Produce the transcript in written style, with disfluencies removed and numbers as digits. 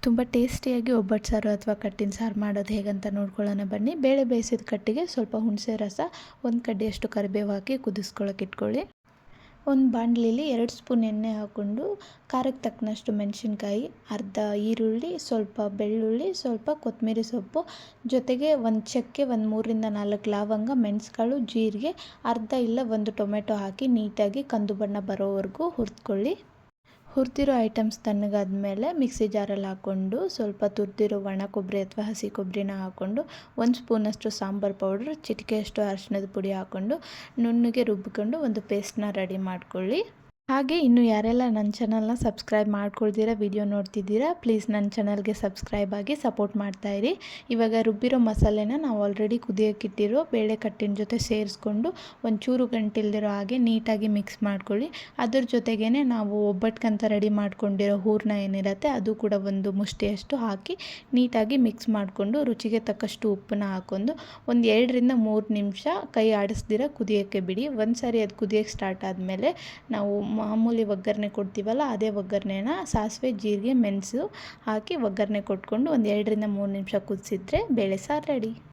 ತುಂಬ ಟೇಸ್ಟಿಯಾಗಿ ಒಬ್ಬಟ್ಟು ಸಾರು ಅಥವಾ ಕಟ್ಟಿನ ಸಾರು ಮಾಡೋದು ಹೇಗಂತ ನೋಡ್ಕೊಳ್ಳೋಣ ಬನ್ನಿ. ಬೇಳೆ ಬೇಯಿಸಿದ ಕಟ್ಟಿಗೆ ಸ್ವಲ್ಪ ಹುಣಸೆ ರಸ, ಒಂದು ಕಡ್ಡಿಯಷ್ಟು ಕರಿಬೇವು ಹಾಕಿ ಕುದಿಸ್ಕೊಳ್ಳೋಕೆ ಇಟ್ಕೊಳ್ಳಿ. ಒಂದು ಬಾಣಲಿಲಿ 2 ಸ್ಪೂನ್ ಎಣ್ಣೆ ಹಾಕ್ಕೊಂಡು ಖಾರಕ್ಕೆ ತಕ್ಕನಷ್ಟು ಮೆಣಸಿನ್ಕಾಯಿ, ಅರ್ಧ ಈರುಳ್ಳಿ, ಸ್ವಲ್ಪ ಬೆಳ್ಳುಳ್ಳಿ, ಸ್ವಲ್ಪ ಕೊತ್ತಂಬರಿ ಸೊಪ್ಪು, ಜೊತೆಗೆ ಒಂದು ಚಕ್ಕೆ, ಒಂದು 3ರಿಂದ 4 ಲವಂಗ, ಮೆಣಸುಕಾಳು, ಜೀರಿಗೆ, ಅರ್ಧ ಇಲ್ಲ 1 ಟೊಮೆಟೊ ಹಾಕಿ ನೀಟಾಗಿ ಕಂದು ಬಣ್ಣ ಬರೋವರೆಗೂ ಹುರಿದ್ಕೊಳ್ಳಿ. ಹುರಿದಿರೋ ಐಟಮ್ಸ್ ತಣ್ಣಗಾದ್ಮೇಲೆ ಮಿಕ್ಸಿ ಜಾರಲ್ಲಿ ಹಾಕ್ಕೊಂಡು ಸ್ವಲ್ಪ ತುರಿದಿರೋ ಒಣ ಕೊಬ್ಬರಿ ಅಥವಾ ಹಸಿ ಕೊಬ್ಬರಿನ ಹಾಕ್ಕೊಂಡು 1 ಸ್ಪೂನಷ್ಟು ಸಾಂಬಾರು ಪೌಡ್ರ್, ಚಿಟಿಕೆಯಷ್ಟು ಅರಿಶಿಣದ ಪುಡಿ ಹಾಕ್ಕೊಂಡು ನುಣ್ಣಗೆ ರುಬ್ಬಿಕೊಂಡು ಒಂದು ಪೇಸ್ಟ್ನ ರೆಡಿ ಮಾಡ್ಕೊಳ್ಳಿ. ಹಾಗೆ ಇನ್ನು ಯಾರೆಲ್ಲ ನನ್ನ ಚಾನಲ್ನ ಸಬ್ಸ್ಕ್ರೈಬ್ ಮಾಡ್ಕೊಳ್ದಿರ ವಿಡಿಯೋ ನೋಡ್ತಿದ್ದೀರಾ, ಪ್ಲೀಸ್ ನನ್ನ ಚಾನಲ್ಗೆ ಸಬ್ಸ್ಕ್ರೈಬ್ ಆಗಿ ಸಪೋರ್ಟ್ ಮಾಡ್ತಾಯಿರಿ. ಇವಾಗ ರುಬ್ಬಿರೋ ಮಸಾಲೆನ ನಾವು ಆಲ್ರೆಡಿ ಕುದಿಯೋಕ್ಕಿಟ್ಟಿರೋ ಬೇಳೆ ಕಟ್ಟಿನ ಜೊತೆ ಸೇರಿಸ್ಕೊಂಡು ಒಂಚೂರು ಗಂಟಿಲ್ದಿರೋ ಹಾಗೆ ನೀಟಾಗಿ ಮಿಕ್ಸ್ ಮಾಡ್ಕೊಳ್ಳಿ. ಅದ್ರ ಜೊತೆಗೇ ನಾವು ಒಬ್ಬಟ್ಕಂತ ರೆಡಿ ಮಾಡ್ಕೊಂಡಿರೋ ಹೂರಣ ಏನಿರುತ್ತೆ ಅದು ಕೂಡ ಒಂದು ಮುಷ್ಟಿಯಷ್ಟು ಹಾಕಿ ನೀಟಾಗಿ ಮಿಕ್ಸ್ ಮಾಡಿಕೊಂಡು ರುಚಿಗೆ ತಕ್ಕಷ್ಟು ಉಪ್ಪನ್ನ ಹಾಕ್ಕೊಂಡು ಒಂದು 2ರಿಂದ 3 ನಿಮಿಷ ಕೈ ಆಡಿಸ್ದಿರ ಕುದಿಯೋಕ್ಕೆ ಬಿಡಿ. ಒಂದು ಸಾರಿ ಅದು ಕುದಿಯೋಕ್ಕೆ ಸ್ಟಾರ್ಟ್ ಆದಮೇಲೆ ನಾವು ಮಾಮೂಲಿ ಒಗ್ಗರಣೆ ಕೊಡ್ತೀವಲ್ಲ, ಅದೇ ಒಗ್ಗರಣೆನ ಸಾಸಿವೆ, ಜೀರಿಗೆ, ಮೆಣಸು ಹಾಕಿ ಒಗ್ಗರಣೆ ಕೊಟ್ಕೊಂಡು ಒಂದು 2ರಿಂದ 3 ನಿಮಿಷ ಕುದಿಸಿದ್ರೆ ಬೇಳೆ ಸಾರು ರೆಡಿ.